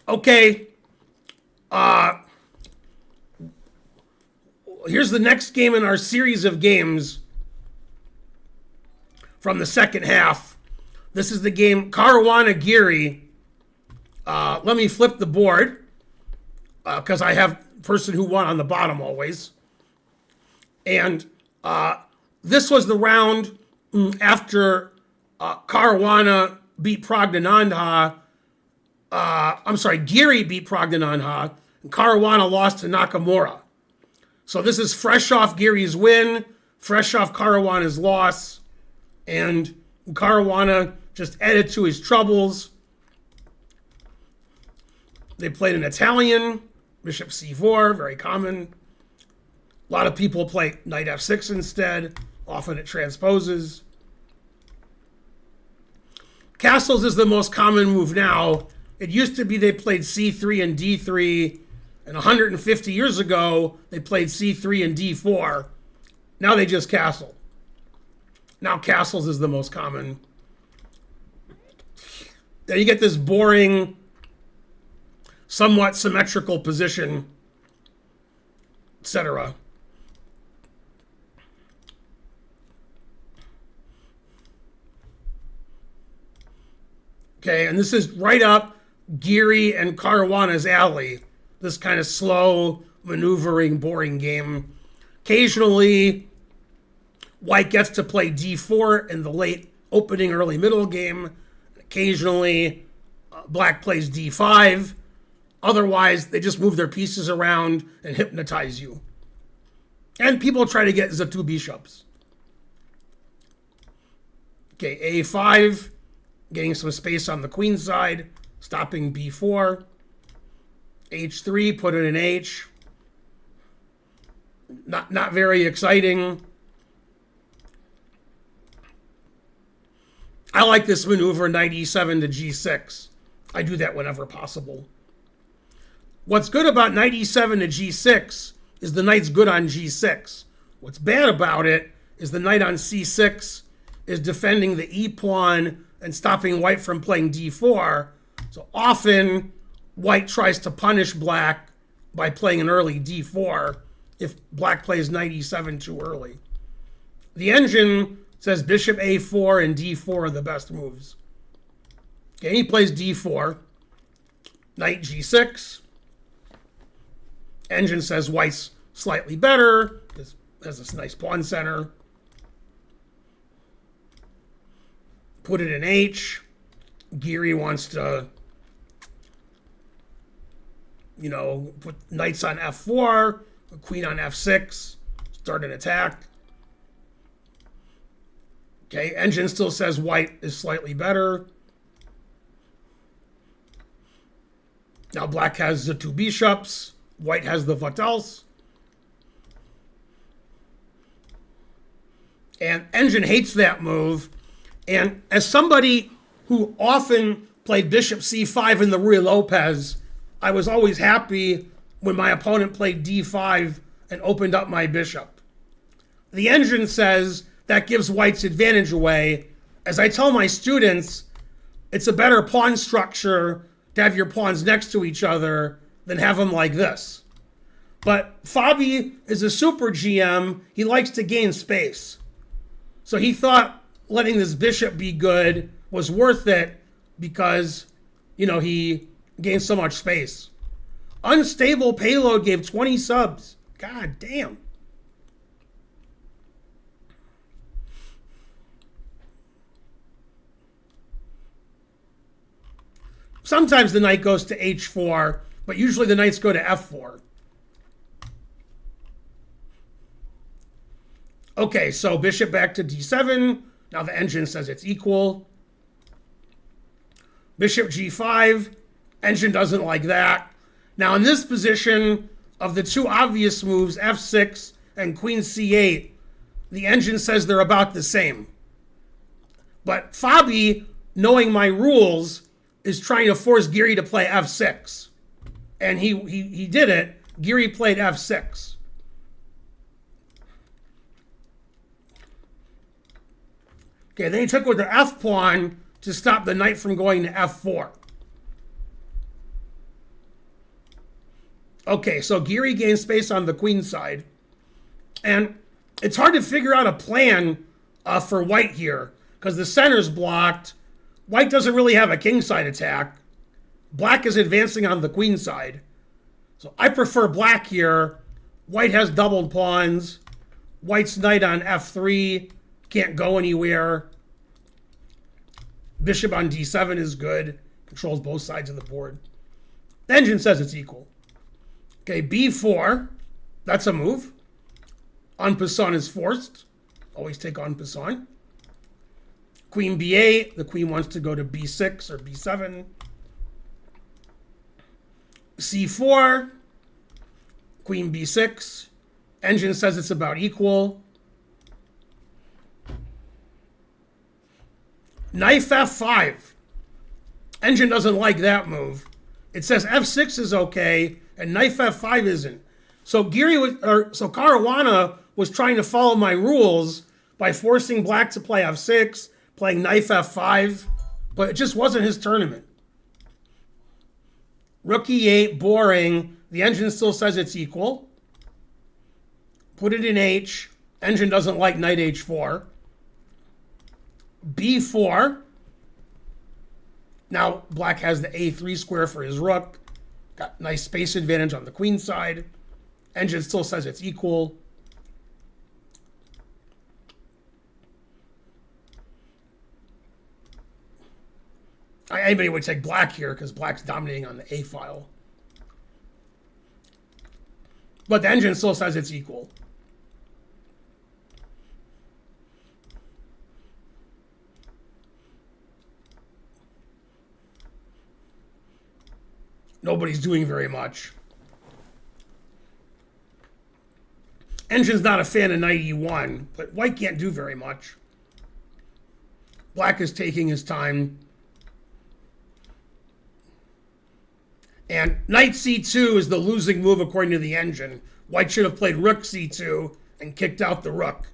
Okay, here's the next game in our series of games from the second half. This is the game Caruana Giri. Let me flip the board because I have person who won on the bottom always. And this was the round after Caruana beat Praggnanandhaa. Giri beat Praggnanandhaa, and Caruana lost to Nakamura. So this is fresh off Giri's win, fresh off Caruana's loss, and Caruana just added to his troubles. They played an Italian, bishop c4, very common. A lot of people play knight f6 instead. Often it transposes. Castles is the most common move now. It used to be they played c3 and d3, and 150 years ago they played c3 and d4. Now they just castle. Now castles is the most common. Then you get this boring, somewhat symmetrical position, etc. Okay, and this is right up Giri and Caruana's alley. This kind of slow, maneuvering, boring game. Occasionally, white gets to play d4 in the late opening, early middle game. Occasionally, black plays d5. Otherwise, they just move their pieces around and hypnotize you. And people try to get the two bishops. Okay, a5, getting some space on the queen side, stopping b4. h3, put it in h. Not very exciting. I like this maneuver, knight e7 to g6. I do that whenever possible. What's good about knight e7 to g6 is the knight's good on g6. What's bad about it is the knight on c6 is defending the e pawn and stopping white from playing d4. So often white tries to punish black by playing an early d4 if black plays knight e7 too early. The engine says bishop a4 and d4 are the best moves. Okay, he plays d4, knight g6. Engine says white's slightly better, has this nice pawn center. Put it in h. Giri wants to, put knights on f4, queen on f6, start an attack. Okay, engine still says white is slightly better. Now black has the two bishops. White has the what else. And engine hates that move. And as somebody who often played bishop c5 in the Ruy Lopez, I was always happy when my opponent played d5 and opened up my bishop. The engine says that gives white's advantage away. As I tell my students, it's a better pawn structure to have your pawns next to each other than have them like this. But Fabi is a super GM. He likes to gain space. So he thought letting this bishop be good was worth it because, he gained so much space. Unstable Payload gave 20 subs. God damn. Sometimes the knight goes to h4, but usually the knights go to f4. Okay, so bishop back to d7. Now the engine says it's equal. Bishop g5. Engine doesn't like that. Now in this position of the two obvious moves, f6 and queen c8, the engine says they're about the same. But Fabi, knowing my rules, is trying to force Giri to play f6. And he did it. Giri played f6. Okay, then he took with the f-pawn to stop the knight from going to f4. Okay, so Giri gains space on the queen side. And it's hard to figure out a plan for white here because the center's blocked. White doesn't really have a king side attack. Black is advancing on the queen side. So I prefer black here. White has doubled pawns. White's knight on f3 can't go anywhere. Bishop on d7 is good. Controls both sides of the board. The engine says it's equal. Okay, b4. That's a move. En passant is forced. Always take en passant. Queen b8. The queen wants to go to b6 or b7. c4. Queen b6. Engine says it's about equal. Knight f5. Engine doesn't like that move. It says f6 is okay and knight f5 isn't. So Caruana was trying to follow my rules by forcing black to play f6, playing knight f5, but it just wasn't his tournament. Rook e8, boring. The engine still says it's equal. Put it in h. Engine doesn't like knight h4. b4. Now black has the a3 square for his rook. Got nice space advantage on the queen side. Engine still says it's equal. Anybody would take black here because black's dominating on the a file. But the engine still says it's equal. Nobody's doing very much. Engine's not a fan of knight e1, but white can't do very much. Black is taking his time. And knight c2 is the losing move according to the engine. White should have played rook c2 and kicked out the rook.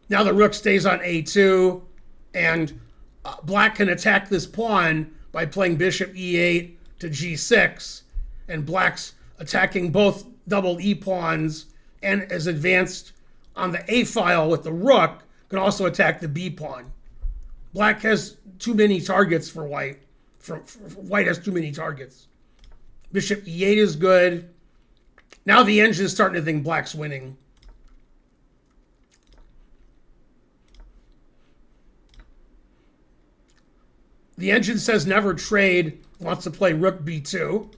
Now the rook stays on a2, and black can attack this pawn by playing bishop e8 to g6, and black's attacking both double e pawns and is advanced on the a file with the rook, can also attack the b pawn. Black has too many targets for white. White has too many targets. Bishop e8 is good. Now the engine is starting to think black's winning. The engine says never trade, wants to play rook b2.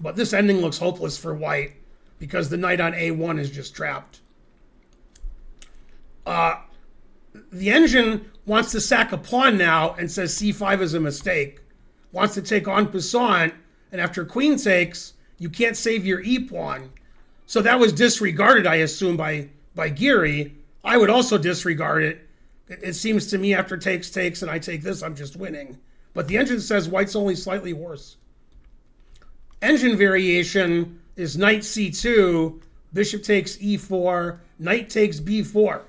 But this ending looks hopeless for white because the knight on a1 is just trapped. The engine wants to sack a pawn now and says c5 is a mistake. Wants to take en passant, and after queen takes, you can't save your e pawn. So that was disregarded, I assume, by Giri. I would also disregard it. It seems to me after takes, and I take this, I'm just winning. But the engine says white's only slightly worse. Engine variation is knight c2, bishop takes e4, knight takes b4.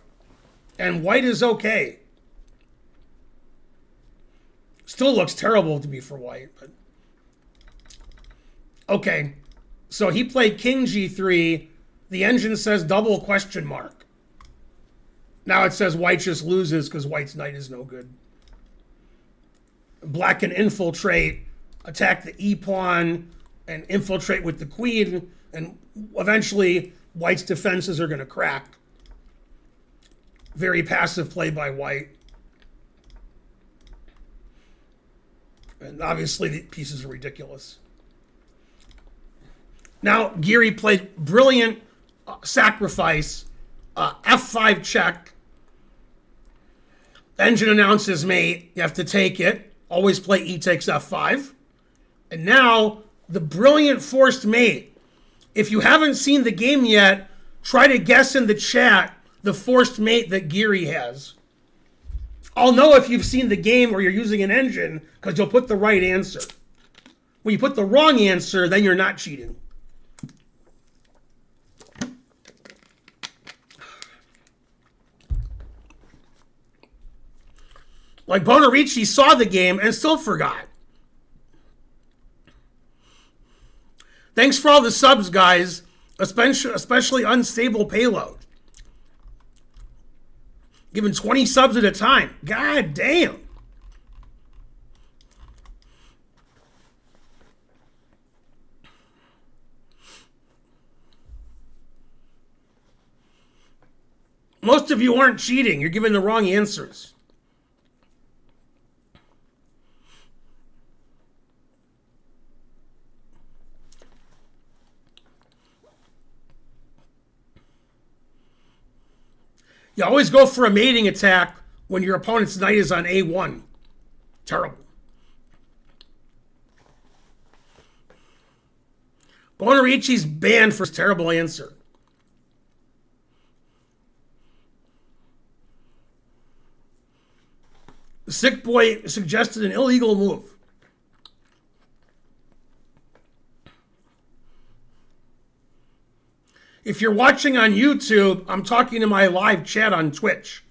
And white is okay. Still looks terrible to me for white, but okay. So he played king g3. The engine says double question mark. Now it says white just loses because white's knight is no good. Black can infiltrate, attack the e pawn, and infiltrate with the queen, and eventually white's defenses are going to crack. Very passive play by white. And obviously the pieces are ridiculous. Now Giri played brilliant sacrifice, f5 check. Engine announces mate, you have to take it. Always play e takes f5. And now the brilliant forced mate. If you haven't seen the game yet, try to guess in the chat the forced mate that Giri has. I'll know if you've seen the game or you're using an engine because you'll put the right answer. When you put the wrong answer, then you're not cheating. Like Bonarici saw the game and still forgot. Thanks for all the subs, guys, especially unstable payload. Giving 20 subs at a time. God damn. Most of you aren't cheating. You're giving the wrong answers. You always go for a mating attack when your opponent's knight is on A1. Terrible. Bonarici's banned for his terrible answer. The sick boy suggested an illegal move. If you're watching on YouTube, I'm talking to my live chat on Twitch.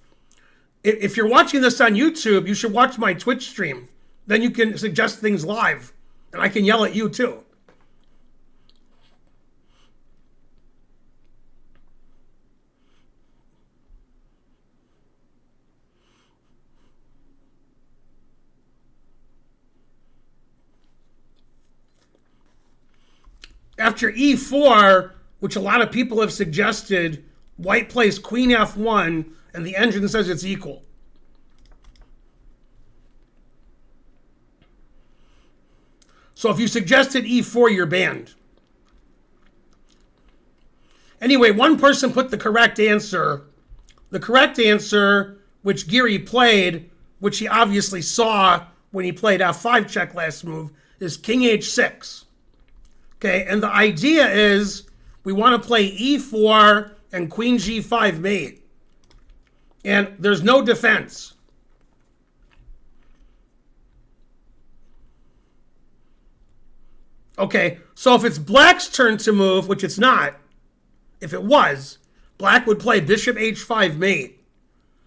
If you're watching this on YouTube, you should watch my Twitch stream. Then you can suggest things live, and I can yell at you too. After E4, which a lot of people have suggested, white plays queen F1, and the engine says it's equal. So if you suggested E4, you're banned. Anyway, one person put the correct answer. The correct answer, which Giri played, which he obviously saw when he played F5 check last move, is king H6. Okay, and the idea is we want to play E4 and queen G5 mate. And there's no defense. Okay, so if it's black's turn to move, which it's not, if it was, black would play bishop H5 mate.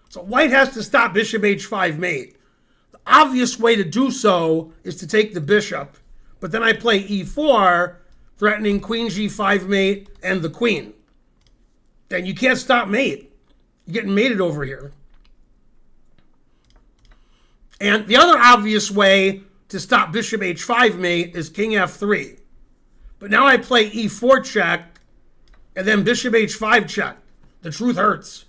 So white has to stop bishop H5 mate. The obvious way to do so is to take the bishop, but then I play E4, threatening queen G5 mate and the queen. Then you can't stop mate. You're getting mated over here. And the other obvious way to stop bishop H5 mate is king F3. But now I play E4 check and then bishop H5 check. The truth hurts.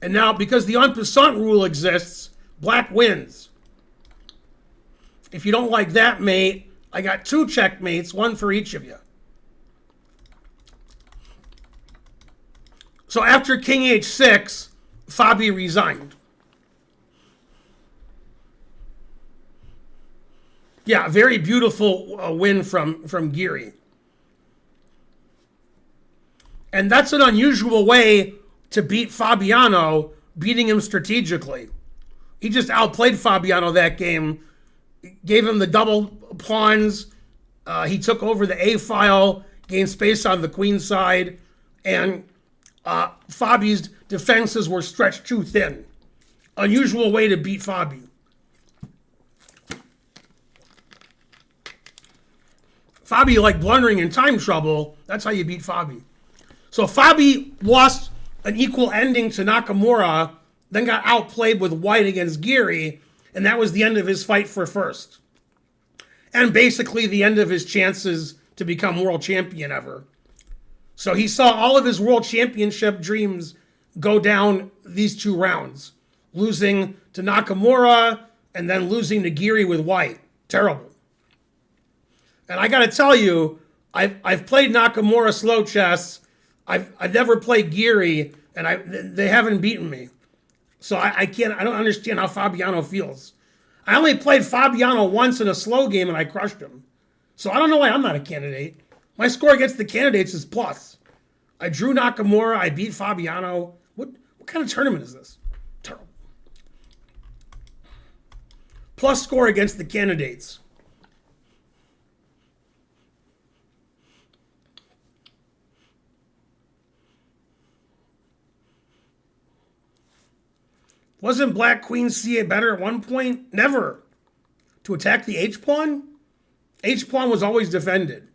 And now, because the en passant rule exists, black wins. If you don't like that mate, I got two checkmates, one for each of you. So after king H6, Fabi resigned. Yeah, very beautiful win from Giri. And that's an unusual way to beat Fabiano, beating him strategically. He just outplayed Fabiano that game, gave him the double pawns. He took over the A file, gained space on the queen side, and Fabi's defenses were stretched too thin. Unusual way to beat Fabi. Fabi, like blundering in time trouble, that's how you beat Fabi. So Fabi lost an equal ending to Nakamura, then got outplayed with white against Giri, and that was the end of his fight for first. And basically the end of his chances to become world champion ever. So he saw all of his world championship dreams go down these two rounds. Losing to Nakamura and then losing to Giri with white. Terrible. And I got to tell you, I've played Nakamura slow chess. I've never played Giri, and they haven't beaten me. So I don't understand how Fabiano feels. I only played Fabiano once in a slow game, and I crushed him. So I don't know why I'm not a candidate. My score against the candidates is plus. I drew Nakamura. I beat Fabiano. What kind of tournament is this? Terrible. Plus score against the candidates. Wasn't black queen c8 better at one point? Never. To attack the h-pawn? H-pawn was always defended.